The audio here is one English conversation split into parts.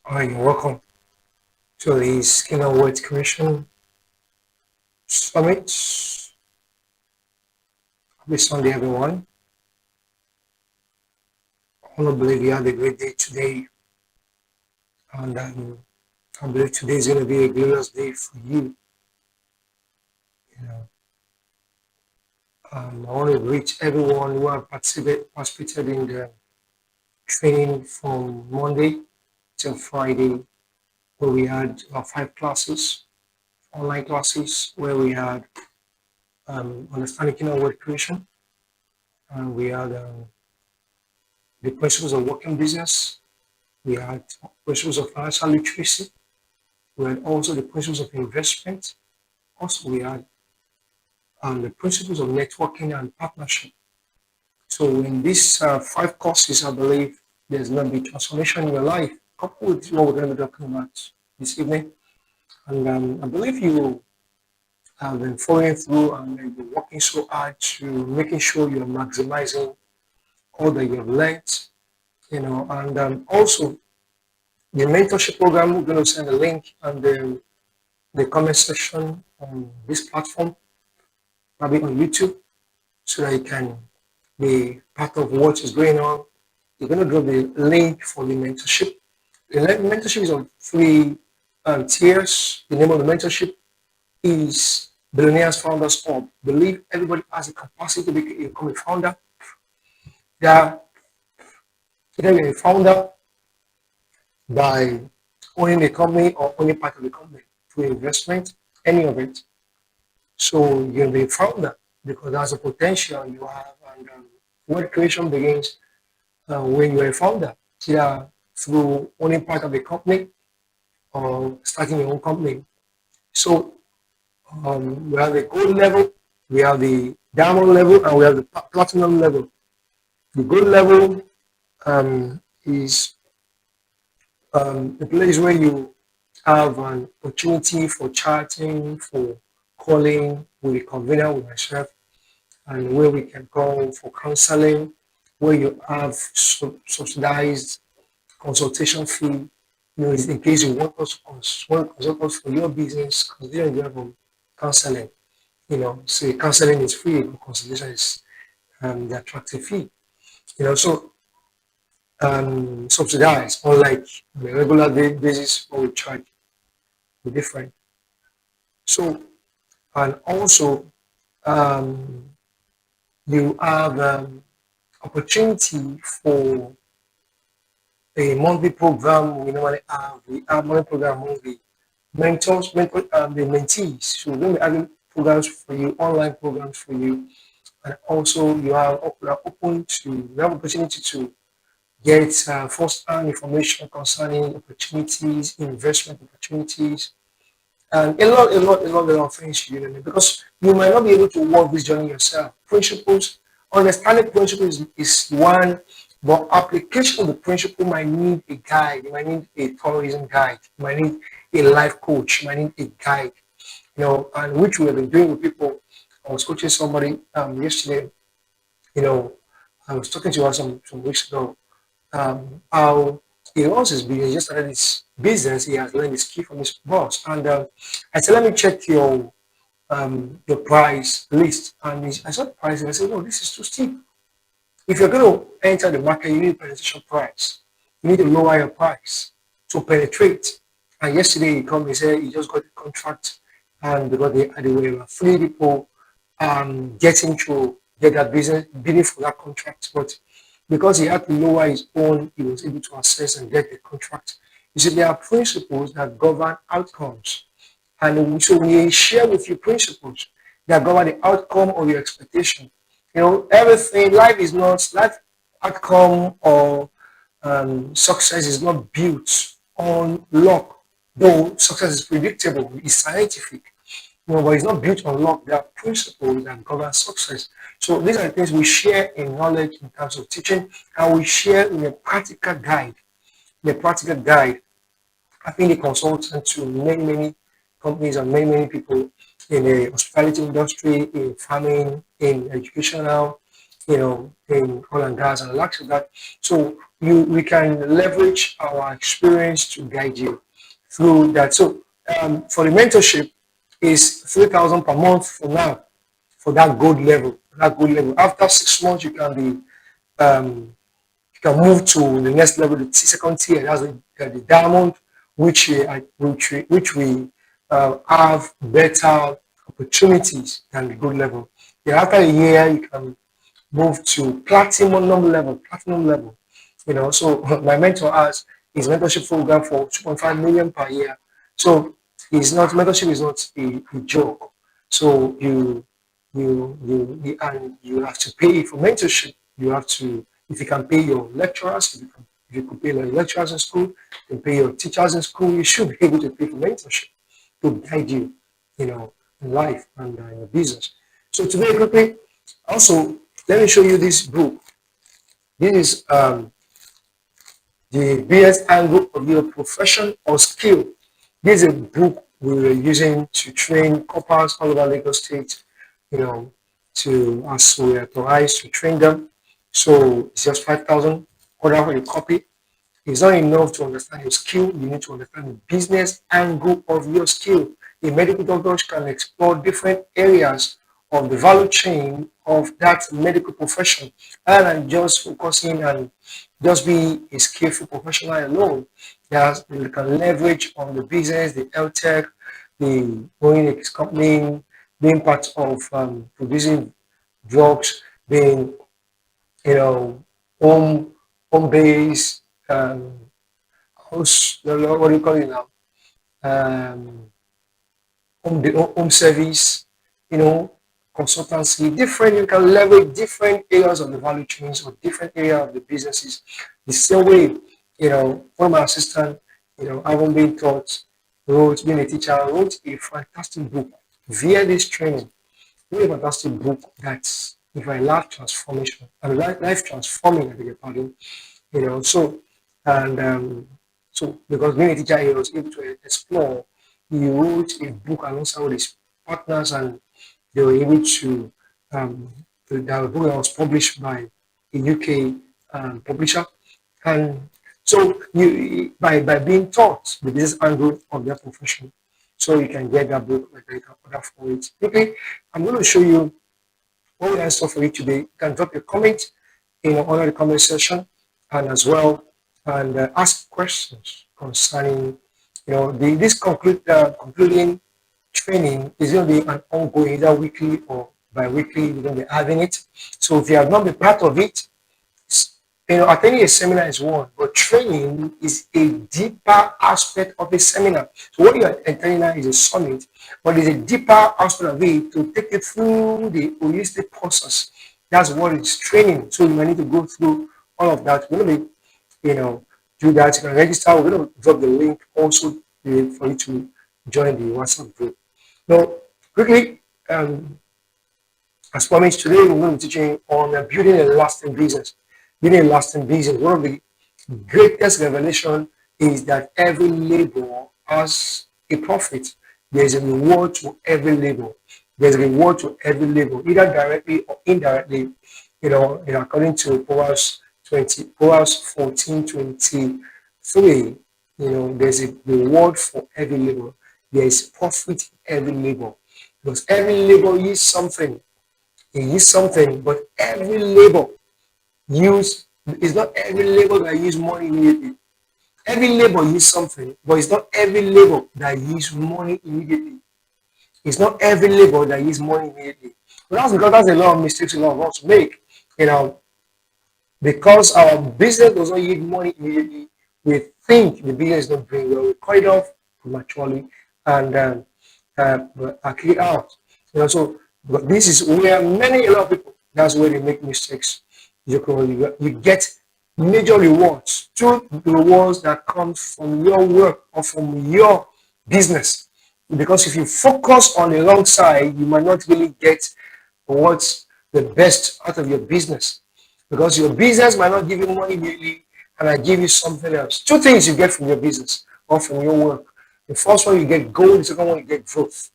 Hi, and welcome to the Skinner World Commission Summit. Happy Sunday, everyone. I want to believe you had a great day today, and I believe today is going to be a glorious day for you. You know, I want to greet everyone who have participated in the training from Monday till Friday, where we had 5 classes, online classes, where we had understanding Skinner World Creation, and we had the principles of working business. We had principles of financial literacy. We had also the principles of investment. Also, we had the principles of networking and partnership. So, in these 5 courses, I believe there's going to be transformation in your life, coupled with what we're going to be talking about this evening. And I believe you have been following through and you've been working so hard to making sure you're maximizing all that you've learned, and also the mentorship program. We're going to send a link and the comment section on this platform, probably on YouTube, so that you can be part of what is going on. You're going to drop the link for the mentorship. The mentorship is on 3 tiers. The name of the mentorship is Billionaires Founders Hub. Believe everybody has the capacity to become a founder. That either you're a founder by owning a company or owning part of the company through investment, any of it. So you'll be a founder because that's a potential you have. And what creation begins when you're a founder, either through owning part of a company or starting your own company. So we have the gold level, we have the diamond level, and we have the platinum level. The gold level is a place where you have an opportunity for chatting, for calling with a convener with myself, and where we can go for counseling, where you have subsidized consultation fee. In case you want to consult us for your business, consider the level counseling. So counseling is free, but consultation is the attractive fee. So subsidized, unlike on a regular day basis, what we charge, be different. So, and also um, you have opportunity for a monthly program. We have monthly program among the the mentees. So we're going to be having programs for you, online programs for you, and also you are open to you have opportunity to get first-hand information concerning opportunities, investment opportunities, and a lot of things because you might not be able to walk this journey yourself. Principles, understanding principles is one, but application of the principle might need a guide. You might need a tourism guide. You might need a life coach. You might need a guide. And which we have been doing with people. I was coaching somebody yesterday. You know, I was talking to her some weeks ago. How he runs his business. He just started his business. He has learned his key from his boss. And I said, let me check your price list. And I saw the price and I said, no, this is too steep. If you're going to enter the market, you need a penetration price. You need to lower your price to penetrate. And yesterday he called me and said he just got the contract, and because they were 3 people getting to get that business bidding for that contract. But because he had to lower his own, he was able to access and get the contract. You see, there are principles that govern outcomes. And so we share with you principles that govern the outcome of your expectation. Everything, life is not, life outcome or success is not built on luck, though success is predictable, it's scientific. But it's not built on luck. There are principles that govern success. So these are the things we share in knowledge in terms of teaching, and we share in a practical guide. The practical guide, I think the consultant to many companies and many people in the hospitality industry, in farming, in educational, in oil and gas and the likes of that. So we can leverage our experience to guide you through that. So for the mentorship is 3,000 per month for now for that gold level. That gold level. After 6 months, you can move to the next level, the second tier. That's the diamond, which we have better opportunities than the gold level. Yeah, after a year, you can move to platinum level. Platinum level. So my mentor has his mentorship program for 2.5 million per year. So it's not mentorship is not a joke. So you have to pay for mentorship. You have to if you can pay your lecturers, if you could pay your lecturers in school, you can pay your teachers in school, you should be able to pay for mentorship to guide you, in life and in your business. So today quickly, also let me show you this book. This is the biggest angle of your profession or skill. This is a book we were using to train coppers all over Lagos State, you know, as we are authorized to train them. So it's just 5,000. Order for a copy. It's not enough to understand your skill. You need to understand the business angle of your skill. A medical doctor can explore different areas of the value chain of that medical profession rather than just focusing and just be a skillful professional alone. That you can leverage on the business, the health tech, the owning a company, being part of producing drugs, being you know home home base, house, what do you call it now? Um, home service, you know, consultancy, different, you can leverage different areas of the value chains or different area of the businesses. The same way, one of my assistant, having been taught, being a teacher, wrote a fantastic book via this training. Really fantastic book that's if I life transformation and life transforming, I beg your pardon, so and so because being a teacher, he was able to explore. He wrote a book alongside with his partners, and they were able to. The book was published by a UK publisher, and so you by being taught the business angle of their profession, so you can get that book like you can order for it. Okay, I'm going to show you what we have stuff for you today. You can drop a comment under the comment section and as well and ask questions concerning this concluding training is going to be an ongoing either weekly or bi-weekly. We're going to be having it. So if you have not been part of it, attending a seminar is one, but training is a deeper aspect of a seminar. So what you are attending now is a summit, but it's a deeper aspect of it to take you through the holistic process. That's what it's training. So you might need to go through all of that. We're going to be, do that. You can register. We're going to drop the link also for you to join the WhatsApp group. Now, quickly, as promised, today we're going to be teaching on building a lasting business. Building a lasting business. One of the greatest revelation is that every labor has a profit. There is a reward to every labor. There's a reward to every labor, either directly or indirectly. According to Proverbs 14:23. There's a reward for every labor. There is profit in every labor because every labor is something. It is something, but every labor use it's not every labor that use money immediately. Every labor use something, but it's not every labor that use money immediately. It's not every labor that use money immediately. But that's because that's a lot of mistakes a lot of us make. You know, because our business does not yield money immediately, we think the business is not doing well. We cut it off prematurely and kick it out. So but this is where a lot of people, that's where they make mistakes. You get major rewards, true rewards that come from your work or from your business. Because if you focus on the wrong side, you might not really get what's the best out of your business. Because your business might not give you money immediately, and I give you something else. Two things you get from your business or from your work. The first one, you get gold. The second one, you get growth.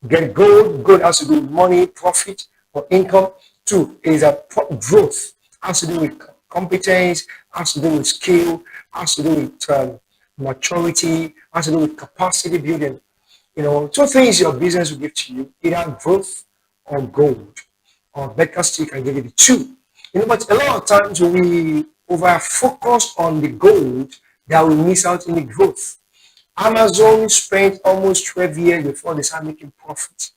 You get gold. Gold has to do with money, profit, or income. Two is a growth. Has to do with competence, has to do with skill, has to do with maturity, has to do with capacity building. Two things your business will give to you, either growth or gold, or better still can give you the two. But a lot of times we over focus on the gold that we miss out in the growth. Amazon spent almost 12 years before they started making profit.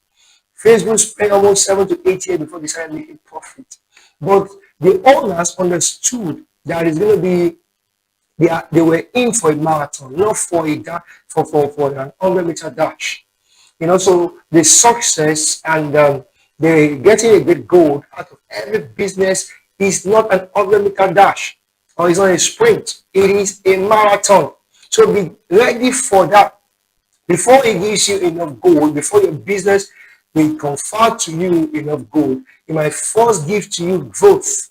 Facebook spent almost 7 to 8 years before they started making profit. But the owners understood that it's going to be they were in for a marathon, not for for an 100-meter dash. So the success and the getting a good goal out of every business is not an 100-meter dash or it's not a sprint. It is a marathon. So be ready for that. Before it gives you enough gold, before your business will confer to you enough gold, it might first give to you growth.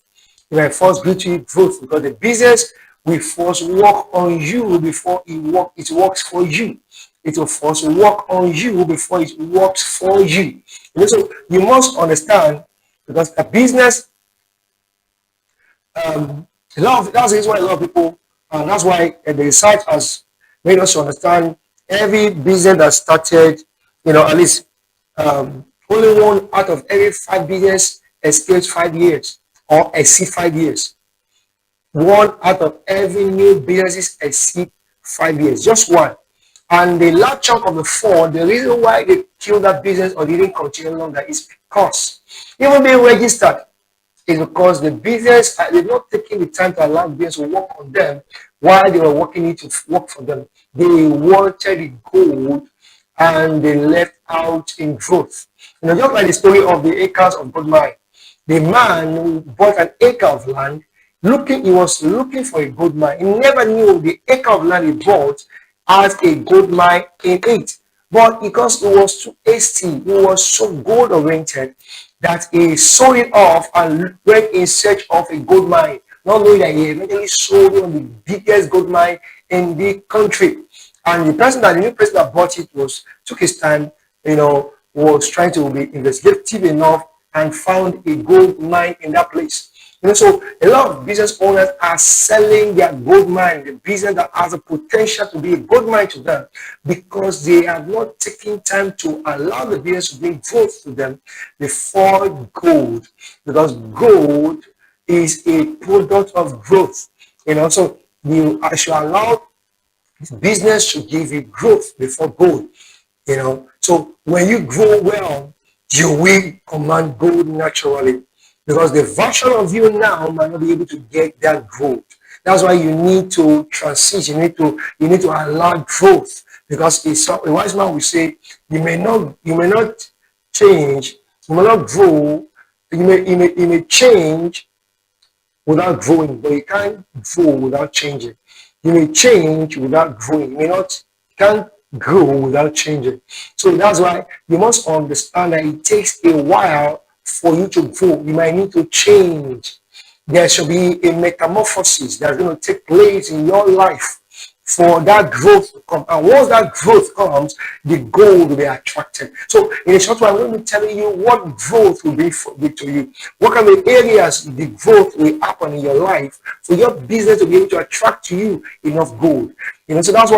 It might first give to you growth because the business will first work on you before it works for you. It will first work on you before it works for you. So you must understand because a business, that's the reason why a lot of people, and that's why the research has made us understand every business that started, at least only one out of every five business escapes 5 years or exceed 5 years. One out of every new businesses exceed 5 years, just one. And the large chunk of the four, the reason why they killed that business or didn't continue longer is because even being registered is because the business they're not taking the time to allow business to work on them while they were working it to work for them. They wanted the gold and they left out in growth. Just like the story of the acres of gold mine. The man who bought an acre of land, he was looking for a gold mine. He never knew the acre of land he bought has a gold mine in it. But because he was too hasty, he was so gold oriented that he sold it off and went in search of a gold mine, not knowing that he eventually sold on the biggest gold mine in the country. And the new person that bought it took his time, was trying to be investigative enough and found a gold mine in that place. So a lot of business owners are selling their gold mine, the business that has the potential to be a gold mine to them, because they are not taking time to allow the business to bring growth to them before gold, because gold is a product of growth. So you should allow business to give you growth before gold. So when you grow well, you will command gold naturally, because the version of you now might not be able to get that growth. That's why you need to transition. You need to allow growth, because a wise man will say you may not change, you may not grow, you may change without growing, but you can't grow without changing. You may change without growing. You can't grow without changing. So that's why you must understand that it takes a while for you to grow. You might need to change. There should be a metamorphosis that's going to take place in your life for that growth to come. And once that growth comes, the goal will be attracted. So in a short while, I'm going to be telling you what growth will be to you. What kind of areas the growth will happen in your life for your business to be able to attract to you enough gold. So that's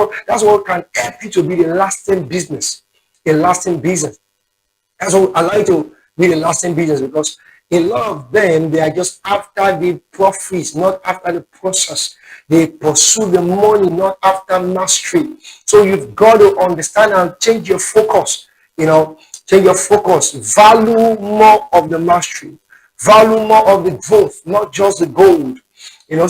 what can help you to be the lasting business. A lasting business. That's what I like to be the lasting business, because a lot of them, they are just after the profits, not after the process. They pursue the money, not after mastery. So you've got to understand and change your focus. Change your focus. Value more of the mastery. Value more of the growth, not just the gold.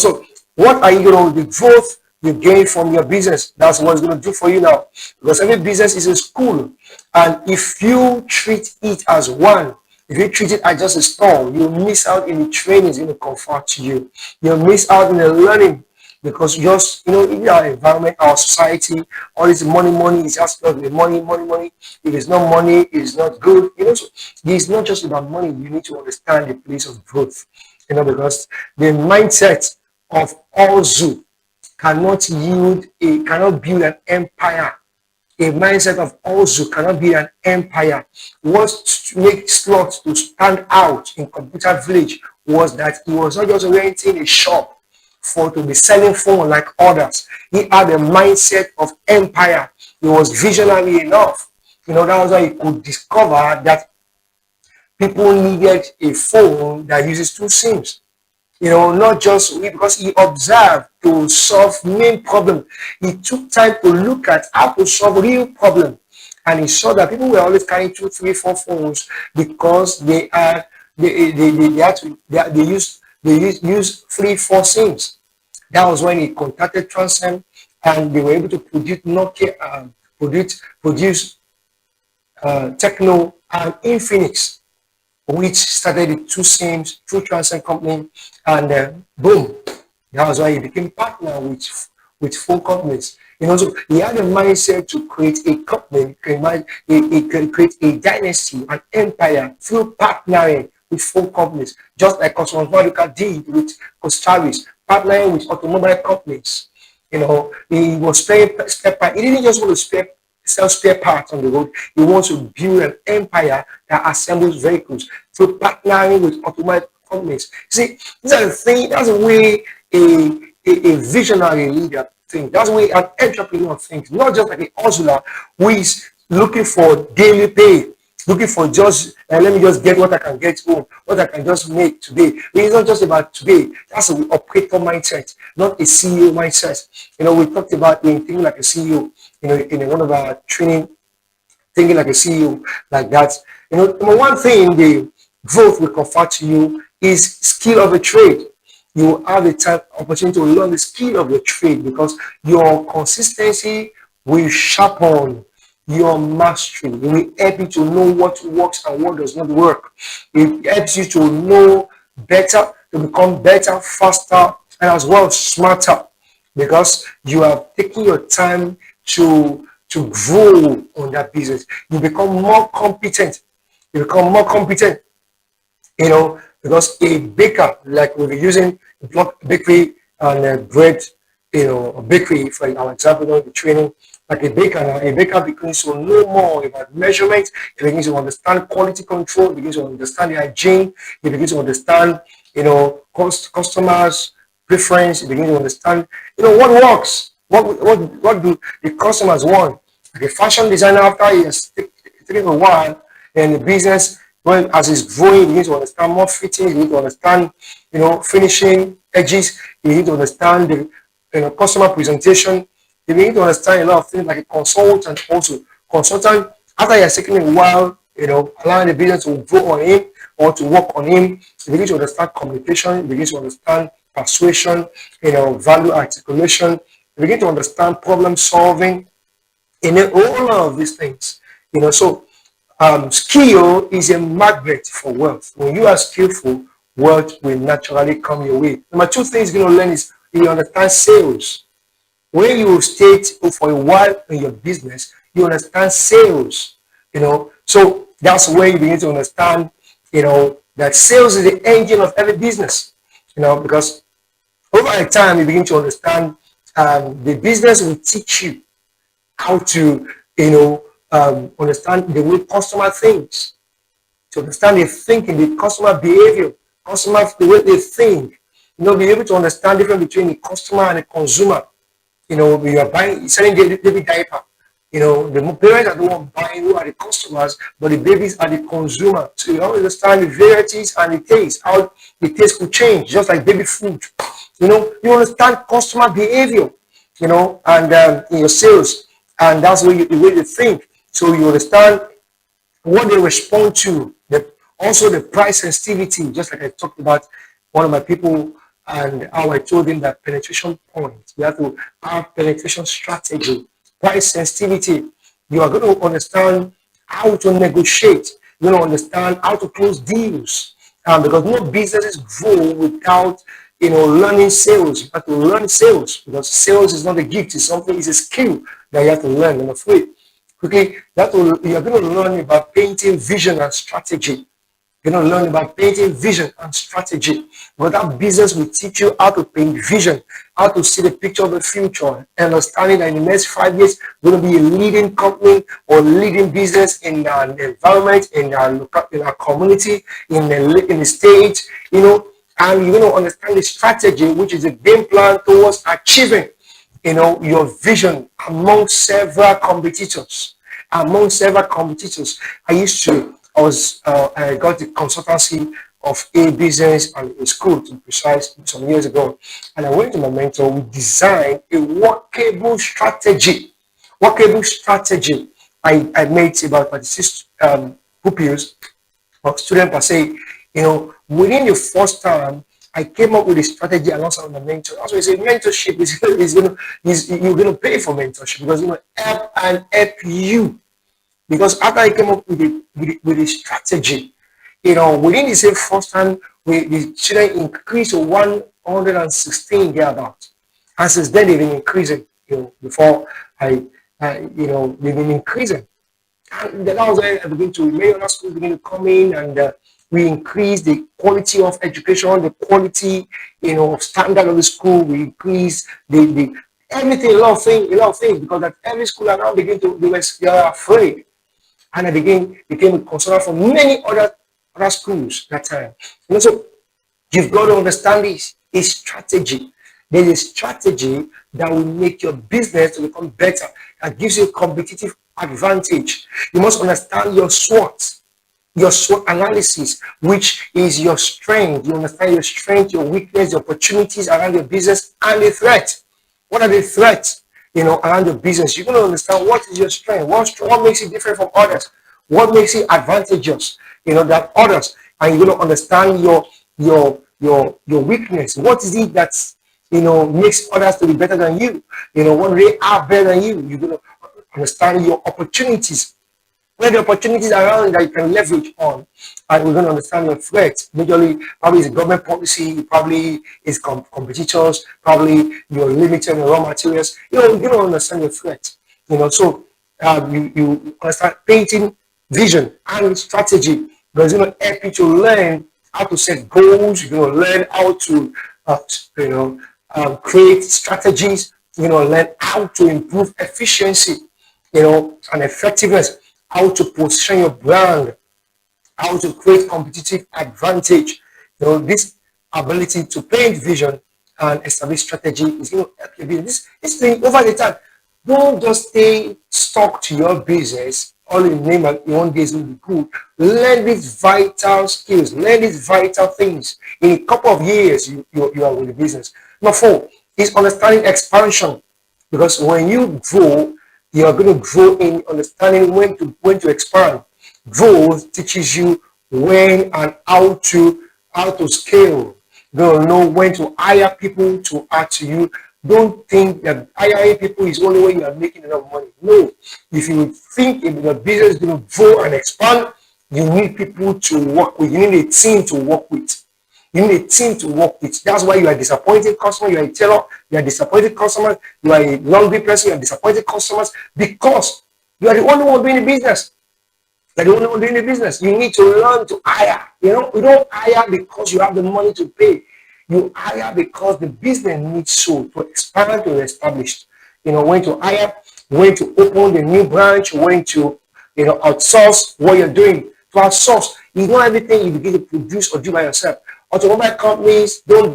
So what are you going to do? The growth you gain from your business, that's what it's going to do for you now. Because every business is a school. And if you treat it as one, if you treat it as just a store, you miss out in the training is going to confer to you. You'll miss out in the learning, because just, in our environment, our society, all this money is just money. If it's not money, it's not good. So it's not just about money. You need to understand the place of growth, because the mindset of all zoo cannot build an empire a mindset of also cannot be an empire. What made Slot to stand out in Computer Village was that he was not just renting a shop for to be selling phone like others. He had a mindset of empire. He was visionary enough. That was why he could discover that people needed a phone that uses two SIMs. Not just because he observed to solve main problem. He took time to look at how to solve real problem. And he saw that people were always carrying two, three, four phones because they had to use three, four SIMs. That was when he contacted Transcend and they were able to produce Nokia, produce Techno and Infinix, which started the two SIMs through Transcend Company, and boom, that was why he became partner with four companies. So he had a mindset to create a company, create a dynasty, an empire through partnering with four companies, just like Cosmos Maduka did with Costaris, partnering with automobile companies. He was spare part. He didn't just want to sell spare parts on the road. He wants to build an empire that assembles vehicles through partnering with automobile companies. See, these are the things. That's the way a visionary leader thinks. That's the way an entrepreneur thinks. Not just like a hustler who is looking for daily pay, looking for just let me just get what I can get home, what I can just make today. It's not just about today. That's an operator mindset, not a CEO mindset. We talked about thinking like a CEO. In one of our training, thinking like a CEO, like that. Number one thing the growth will confer to you is skill of a trade. You have the time opportunity to learn the skill of your trade because your consistency will sharpen your mastery. It will help you to know what works and what does not work. It helps you to know better, to become better, faster, and as well smarter, because you have taken your time to grow on that business. You become more competent. Because a baker, like we'll be using block bakery and bread, bakery for our example, the training, like a baker begins to know more about measurement. He begins to understand quality control. He begins to understand the hygiene. He begins to understand, customers' preference. He begins to understand, what works. What do the customers want? Like a fashion designer, after he has taken a while in the business, when as he's growing, he begins to understand more fitting. He begins to understand, finishing edges. He begins to understand the customer presentation. You begin to understand a lot of things like a consultant also. Consultant, after he has taken a while, allowing the business to grow on him or to work on him, you begin to understand communication, you begin to understand persuasion, value articulation, you begin to understand problem solving, all of these things. So skill is a magnet for wealth. When you are skillful, wealth will naturally come your way. Number two thing you're going to learn is you understand sales. When you stay for a while in your business, you understand sales, So that's where you begin to understand, that sales is the engine of every business, because over time you begin to understand the business will teach you how to, understand the way customer thinks, to understand the thinking, the customer behavior, the way they think, be able to understand the difference between the customer and the consumer. You are selling baby diaper. The parents are the one buying, who are the customers, but the babies are the consumer. So you understand the varieties and the taste, how the taste could change, just like baby food. You understand customer behavior, and in your sales, and that's the way you think. So you understand what they respond to, also the price sensitivity, just like I talked about one of my people and how I told him that penetration point. You have to have penetration strategy, price sensitivity. You are going to understand how to negotiate. You're going to understand how to close deals. Because no businesses grow without learning sales. You have to learn sales because sales is not a gift, it's a skill that you have to learn. Number three, quickly, you're going to learn about painting vision and strategy. You're going to learn about painting vision and strategy. But that business will teach you how to paint vision how to see the picture of the future, understanding that in the next 5 years, we're going to be a leading company or leading business in our environment, in our community, in the state, and you're going to understand the strategy, which is a game plan towards achieving, your vision among several competitors. I got the consultancy of a business and a school, to be precise, some years ago. And I went to my mentor. We designed a workable strategy. I made about 36 pupils or students per se. Within the first time, I came up with a strategy alongside my mentor. That's why I say mentorship you're gonna pay for mentorship, because help you. Because after I came up with a strategy, within the same first time, the children increased to 116 thereabout. And since then, they've been increasing. Before they've been increasing. And that was when I began to, many other schools begin to come in, and we increase the quality of education, the quality, of standard of the school. We increase the everything, a lot of things, because at every school around begin to, they are afraid. And I became a consultant for many other schools that time. So you've got to understand this. A strategy. There's a strategy that will make your business to become better, that gives you a competitive advantage. You must understand your SWOT analysis, which is your strength. You understand your strength, your weakness, your opportunities around your business, and the threat. What are the threats, around your business? You're going to understand what is your strength, what makes it different from others, what makes it advantageous, than others, and you're going to understand your weakness. What is it that makes others to be better than you? What they are better than you. You're going to understand your opportunities, where the opportunities around that you can leverage on, and we're going to understand your threats. Majorly, probably it's government policy, probably it's competitors, probably you're limited in raw materials. You're going to understand your threats. So you start painting vision and strategy, because it's going to help you to learn how to set goals. You're going to learn how to create strategies. You're going to learn how to improve efficiency, and effectiveness, how to position your brand, how to create competitive advantage. This ability to paint vision and establish strategy is going to help you build this thing over the time. Don't just stay stuck to your business. All in name and in one day is going to be good. Learn these vital skills, learn these vital things. In a couple of years, you are with the business. Number 4 is understanding expansion. Because when you grow, you are going to grow in understanding when to expand. Growth teaches you when and how to scale. You're going to know when to hire people to add to you. Don't think that hiring people is only when you are making enough money. No. If you think if the business is going to grow and expand, you need people to work with. You need a team to work with. That's why you are disappointed customer. You are a tailor. You are disappointed customers. You are a laundry person. You are disappointed customers, because you are the only one doing the business. You need to learn to hire. You don't hire because you have the money to pay. You hire because the business needs to expand, to establish. When to hire, when to open the new branch, when to outsource what you're doing. To outsource, it's not everything you begin to produce or do by yourself. Automobile companies don't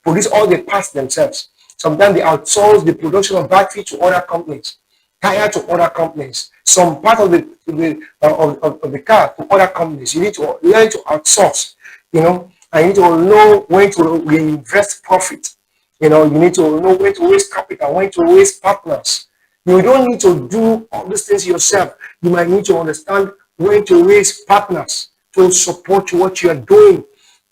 produce all the parts themselves. Sometimes they outsource the production of battery to other companies, tire to other companies, some part of the car to other companies. You need to learn to outsource, and you need to know when to reinvest profit. You need to know when to raise capital, when to raise partners. You don't need to do all these things yourself. You might need to understand when to raise partners to support what you are doing.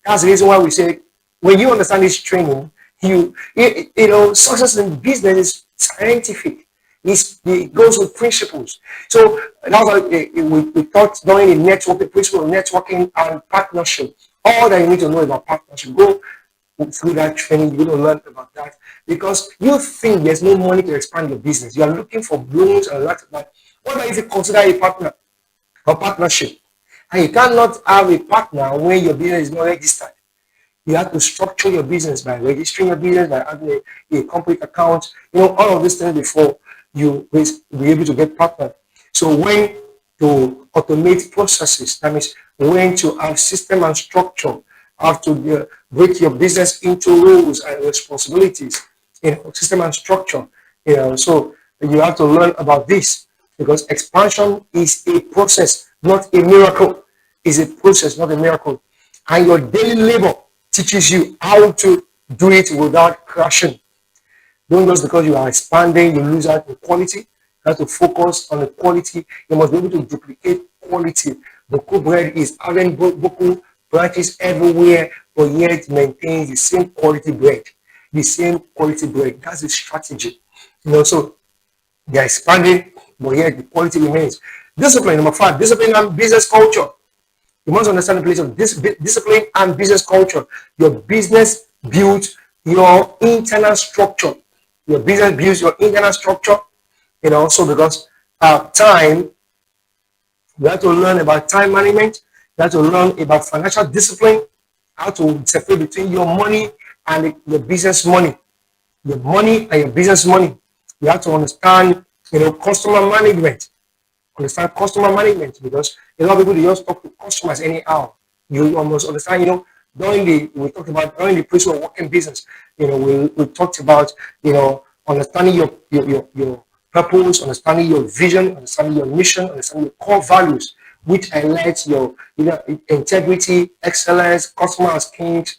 That's the reason why we say, when you understand this training, success in business is scientific. It goes with principles. So that's why we taught during the networking principle of networking and partnership. All that you need to know about partnership, go through that training. You're going to learn about that, because you think there's no money to expand your business. You are looking for loans and lots of that. What about if you consider a partner or partnership? And you cannot have a partner when your business is not registered. You have to structure your business by registering your business, by having a complete account, all of these things before you will be able to get partner. So when to automate processes, that means when to have system and structure, how to break your business into roles and responsibilities in system and structure. So you have to learn about this because expansion is a process, not a miracle. It's a process, not a miracle. And your daily labor teaches you how to do it without crashing. Don't just because you are expanding, you lose out in quality. You have to focus on the quality. You must be able to duplicate quality. Boku bread is having Boku branches everywhere, but yet maintains the same quality bread. The same quality bread. That's the strategy. So they are expanding, but yet the quality remains. Discipline, number 5, discipline and business culture. You must understand the place of discipline and business culture. Your business builds your internal structure. Your business builds your internal structure. So because time, you have to learn about time management. You have to learn about financial discipline, how to separate between your money and your business money. Your money and your business money. You have to understand, customer management. Understand customer management because a lot of people they just talk to customers anyhow. You almost understand, we talked about during the principle of working business, we talked about, understanding your purpose, understanding your vision, understanding your mission, understanding your core values, which highlights your integrity, excellence, customer as kings,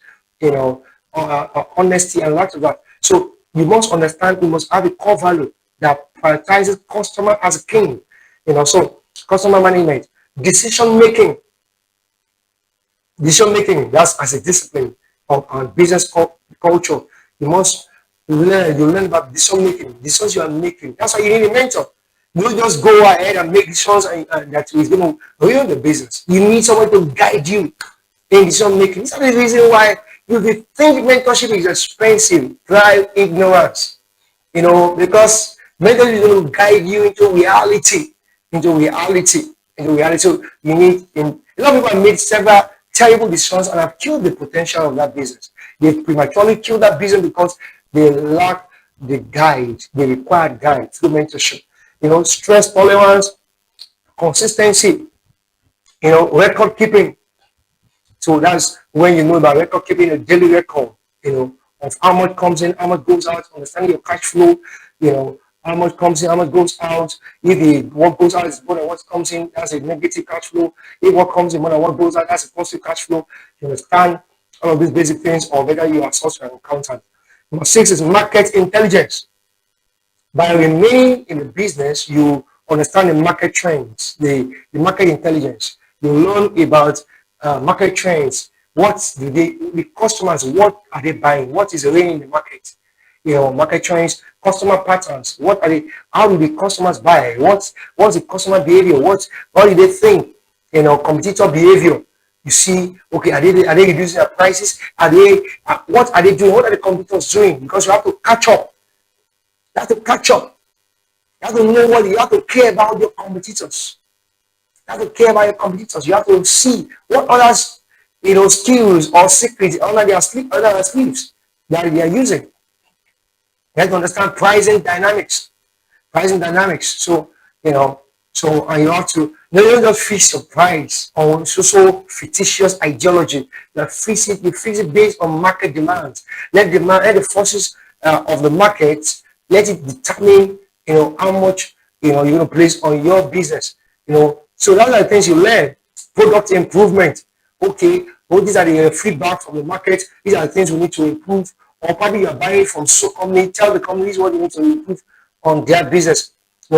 honesty, and lots of that. So you must understand, you must have a core value that prioritizes customer as a king. So customer management, decision making, that's as a discipline of business culture. You must learn about decision making, decisions you are making. That's why you need a mentor. You don't just go ahead and make decisions that is going to ruin the business. You need someone to guide you in decision making. This is the reason why you think mentorship is expensive. Try ignorance. Because mentorship is going to guide you into reality. So you need, a lot of people have made several terrible decisions and have killed the potential of that business. They prematurely killed that business because they lack the required guide through mentorship. Stress tolerance, consistency, record keeping. So that's when you know about record keeping, a daily record, of how much comes in, how much goes out, understanding your cash flow, how much comes in, how much goes out. If what goes out is more than what comes in, that's a negative cash flow. If what comes in more than what goes out, that's a positive cash flow. You understand all of these basic things, or whether you are source or accountant. Number 6 is market intelligence. By remaining in the business, you understand the market trends, the market intelligence. You learn about market trends. The customers, what are they buying? What is reigning in the market? Market trends, customer patterns. What are they? How do the customers buy? What's the customer behavior? What do they think? Competitor behavior. You see, okay, are they reducing their prices? What are they doing? What are the competitors doing? Because you have to catch up. You have to catch up. You have to know you have to care about your competitors. You have to care about your competitors. You have to see what others, skills or secrets under their sleeves that they are using. You have to understand pricing dynamics. So, and you have to not just fix your price on so fictitious ideology. You fix it based on market demands. Let the forces of the market, let it determine, how much, you're going to place on your business. So those are the things you learn. Product improvement. Okay, these are the feedback from the market. These are the things we need to improve. Or probably you are buying from so company, tell the companies what they need to improve on their business.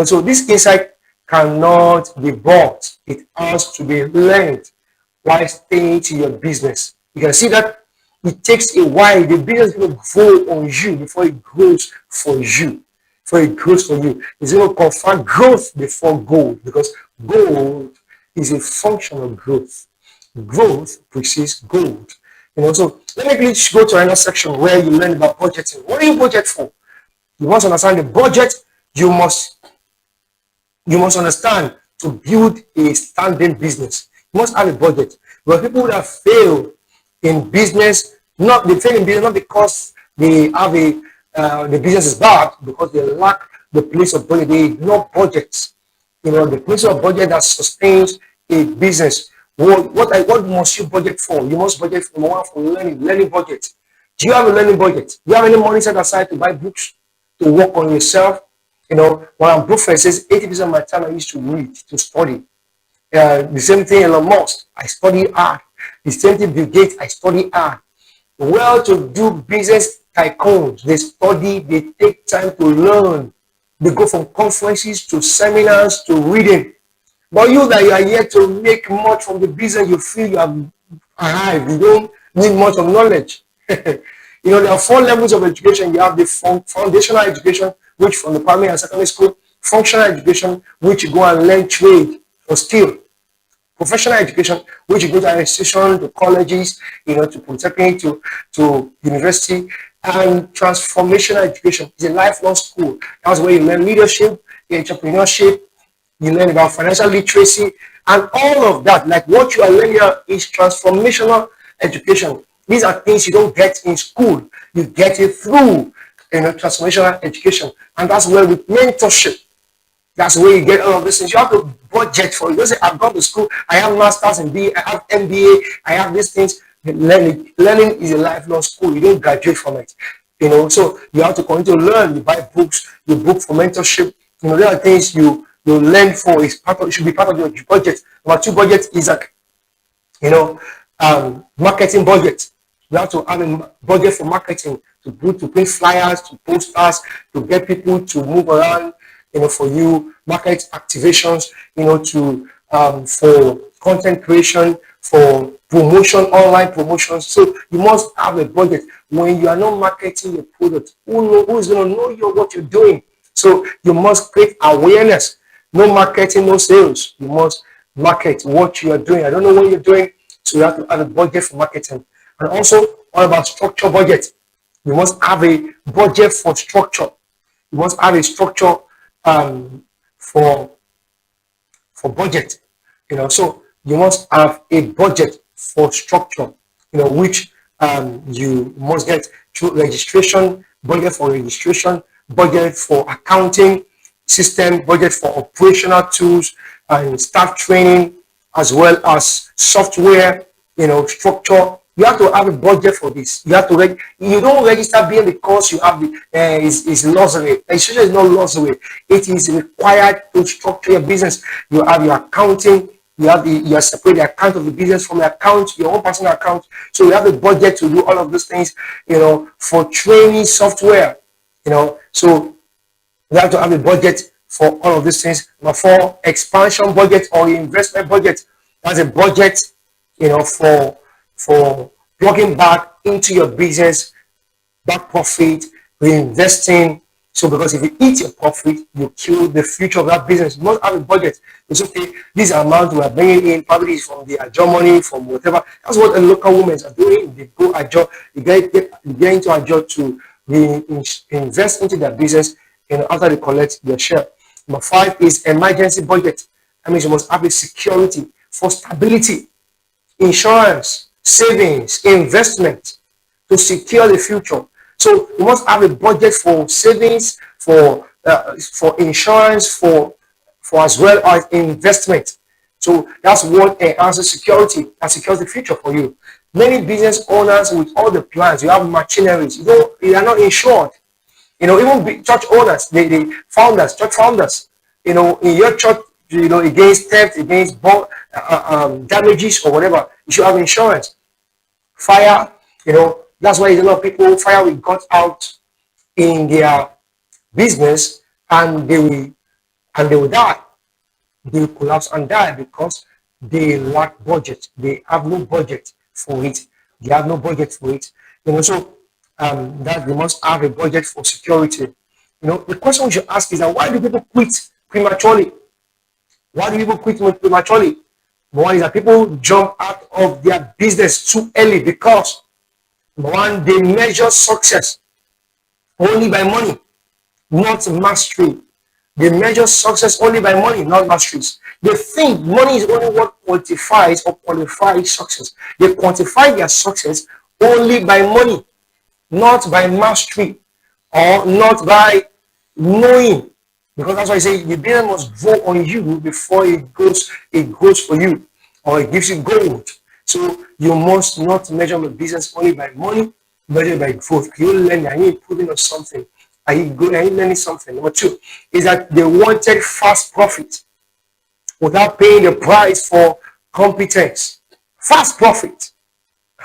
So this insight cannot be bought. It has to be learned while staying to your business. You can see that it takes a while. The business will grow on you before it grows for you. It's going to confirm growth before gold, because gold is a function of growth. Growth precedes gold. So let me go to another section where you learn about budgeting. What do you budget for? You must understand the budget. You must understand to build a standing business. You must have a budget. But people that fail in business Not the thing in business, not because they have a the business is bad, because they lack the place of budget. They ignore budgets. The place of budget that sustains a business. What must you budget for? You must budget for number one, for learning budget. Do you have a learning budget? Do you have any money set aside to buy books, to work on yourself? When I'm Buffett says 80% of my time I used to read, to study. The same thing Elon Musk, I study hard. The same thing Bill Gates, I study hard. Well-to-do business tycoons, they study, they take time to learn. They go from conferences to seminars to reading. But you that you are yet to make much from the business, you feel you have arrived. You don't need much of knowledge. There are four levels of education. You have the foundational education, which from the primary and secondary school; functional education, which you go and learn trade or skill; professional education, which you go to institution, to colleges, to polytechnic, to university; and transformational education is a lifelong school. That's where you learn leadership, entrepreneurship, you learn about financial literacy, and all of that. Like what you are learning here is transformational education. These are things you don't get in school. You get it through transformational education. And that's where with mentorship, that's where you get all of these things. You have to budget for it. You don't say, I've gone to school, I have masters in BA, I have MBA, I have these things. Learning is a lifelong school. You don't graduate from it. So you have to continue to learn. You buy books, you book for mentorship. There are things you learn for. It should be part of your budget. Number two budget is like marketing budget. You have to have a budget for marketing, to print flyers, to posters, to get people to move around, for you, market activations, for content creation, for promotion, online promotions. So you must have a budget. When you are not marketing your product, who is going to know what you're doing? So you must create awareness. No marketing, no sales. You must market what you are doing. I don't know what you're doing, so you have to have a budget for marketing. And also, all about structure budget. You must have a budget for structure. You must have a structure for budget. So you must have a budget for structure. Which you must get through registration, budget for registration, budget for accounting system, budget for operational tools and staff training, as well as software, structure. You have to have a budget for this. You have to you don't register being because you have the is loss away. Registration is not loss away. It is required to structure your business. You have your accounting. You are separate the account of the business from the account, your own personal account. So you have a budget to do all of those things. For training software. So you have to have a budget for all of these things. Number four, expansion budget or investment budget. That's a budget, for plugging back into your business, back profit, reinvesting. So because if you eat your profit, you kill the future of that business. You must have a budget. It's okay, this amount we are bringing in, probably is from the adjo money, from whatever. That's what the local women are doing. They go adjo, they get into adjo to invest into their business, after they collect their share. Number five is emergency budget. That means you must have a security for stability, insurance, savings, investment to secure the future. So you must have a budget for savings, for insurance, for as well as investment. So that's what enhances security and secures the future for you. Many business owners with all the plans, you have machineries, you are not insured. Even church owners, the founders, church founders, in your church, against theft, against damages or whatever, you should have insurance. Fire, that's why a lot of people, fire will got out in their business and they will die. They will collapse and die because they lack budget. They have no budget for it. They have no budget for it. So that they must have a budget for security. The question we should ask is that why do people quit prematurely? Why do people quit prematurely? One is that people jump out of their business too early because one, they measure success only by money, not mastery. They measure success only by money, not masteries. They think money is only what quantifies or qualifies success. They quantify their success only by money, not by mastery, or not by knowing. Because that's why I say the business must grow on you before it grows for you, or it gives you gold. So you must not measure the business only by money, measure by growth. You learn, are you improving on something? Are you learning something? Number two is that they wanted fast profit without paying the price for competence. Fast profit.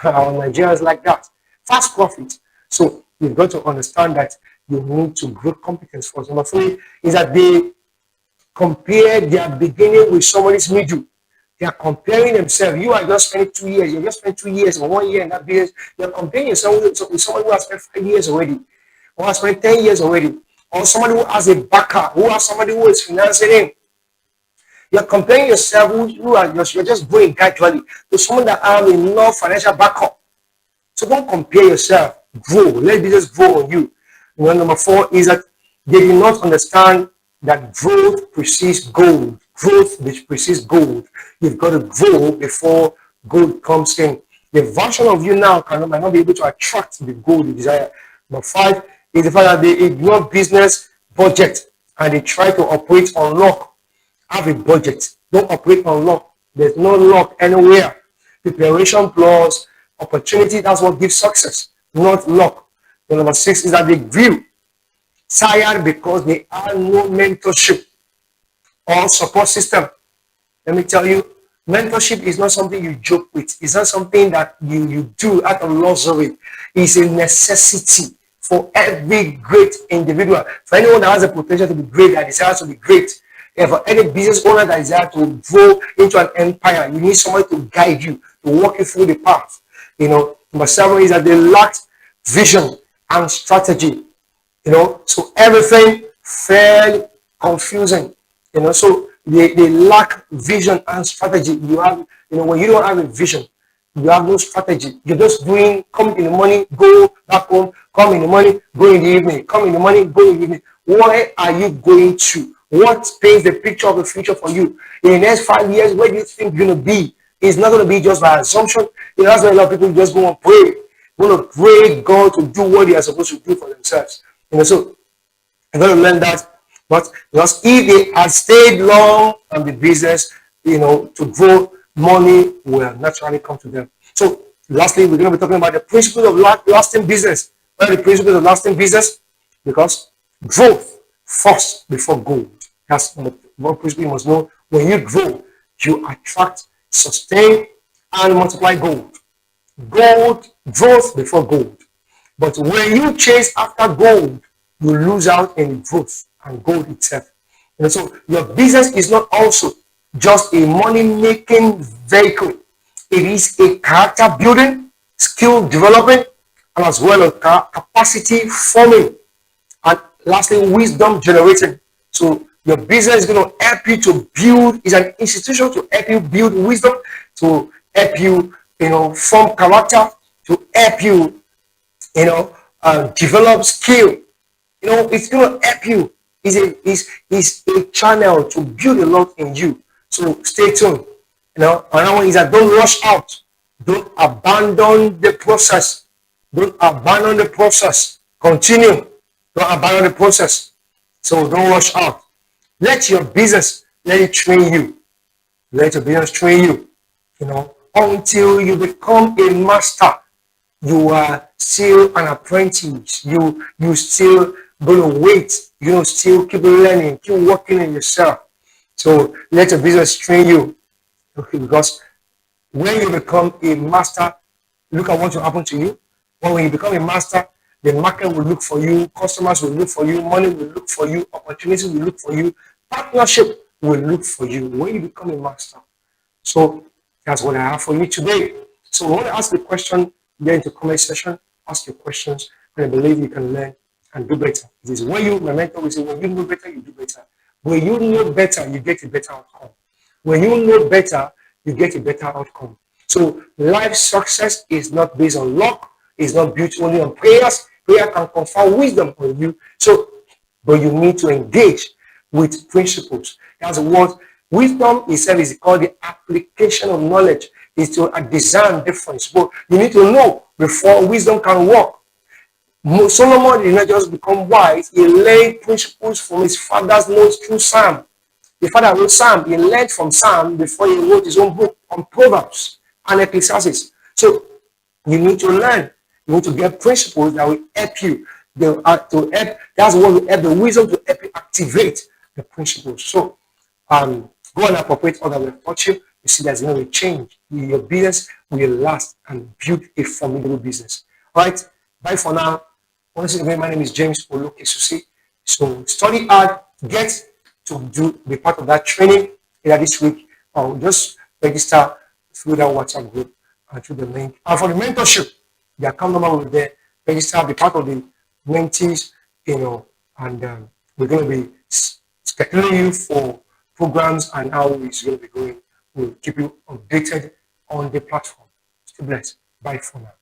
Our Nigerians like that. Fast profit. So you've got to understand that you need to grow competence first. Number three is that they compare their beginning with somebody's middle. They are comparing themselves. You are just spending 2 years. You just spent 2 years or 1 year in that business. You are comparing yourself with someone who has spent 5 years already, or has spent 10 years already, or somebody who has a backer, who has somebody who is financing him. You're comparing yourself, you're just going gradually, to someone that has enough financial backup. So don't compare yourself. Grow. Let business grow on you. Number four is that they do not understand that growth precedes gold. Growth which precedes gold. You've got to grow before gold comes in. The version of you now might not be able to attract the gold you desire. Number five is the fact that they ignore business budget and they try to operate on luck. Have a budget. Don't operate on luck. There's no luck anywhere. Preparation plus opportunity, that's what gives success, not luck. The number six is that they grew tired because they have no mentorship or support system. Let me tell you, mentorship is not something you joke with. It's not something that you do out of luxury. It's a necessity for every great individual. For anyone that has the potential to be great, that desires to be great, and for any business owner that desires to grow into an empire, you need somebody to guide you, to walk you through the path. Number seven is that they lacked vision and strategy. So everything felt confusing. So they lack vision and strategy. When you don't have a vision, you have no strategy. You're just doing, come in the morning, go back home, come in the morning, go in the evening, come in the morning, go in the evening. Where are you going to? What paints the picture of the future for you? In the next 5 years, where do you think you're going to be? It's not going to be just by assumption. That's why a lot of people just go and pray. Want to pray God to do what they are supposed to do for themselves. So I'm going to learn that. But because if they had stayed long on the business, to grow, money will naturally come to them. So lastly, we're going to be talking about the principles of lasting business. What are the principles of lasting business? Because growth first before gold. That's one principle you must know. When you grow, you attract, sustain, and multiply gold. Growth before gold. But when you chase after gold, you lose out in growth and gold itself. So your business is not also just a money-making vehicle. It is a character building, skill development, and as well as capacity forming. And lastly, wisdom generating. So your business is going to help you to build, is an institution to help you build wisdom, to help you, form character, to help you, develop skill. It's going to help you. It's a channel to build a lot in you. So stay tuned. Another one is that don't rush out. Don't abandon the process. Don't abandon the process. Continue. Don't abandon the process. So don't rush out. Let your business, let it train you. Let your business train you. Until you become a master, you are still an apprentice. You still going to wait. Still keep learning, keep working on yourself. So let your business train you. Okay, because when you become a master, look at what will happen to you. When you become a master, the market will look for you, customers will look for you, money will look for you, opportunities will look for you, partnership will look for you when you become a master. So that's what I have for you today. So I want to ask the question, get into comment section, ask your questions, and I believe you can learn and do better. It is when you, my mentor will say, when you know better, you do better. When you know better, you get a better outcome. When you know better, you get a better outcome. So life success is not based on luck. It's not built only on prayers. Prayer can confer wisdom on you. But you need to engage with principles. That's what wisdom itself is called, the application of knowledge. is to discern difference. But you need to know before wisdom can work. Solomon did not just become wise, he learned principles from his father's notes through Psalm. The father wrote Psalm, he learned from Psalm before he wrote his own book on Proverbs and Ecclesiastes. So you need to learn. You need to get principles that will help you. That's what will help the wisdom to help you activate the principles. So go and appropriate all that we have taught you. You see there's going to be change. Your business will last and build a formidable business. All right. Bye for now. Once again, my name is James Olokesusi. So study hard, get to be part of that training either this week or just register through that WhatsApp group and through the link. And for the mentorship, the account number will be there. Register, be part of the mentees, and we're going to be scheduling you for programs and how it's going to be going. We'll keep you updated on the platform. Stay blessed. Bye for now.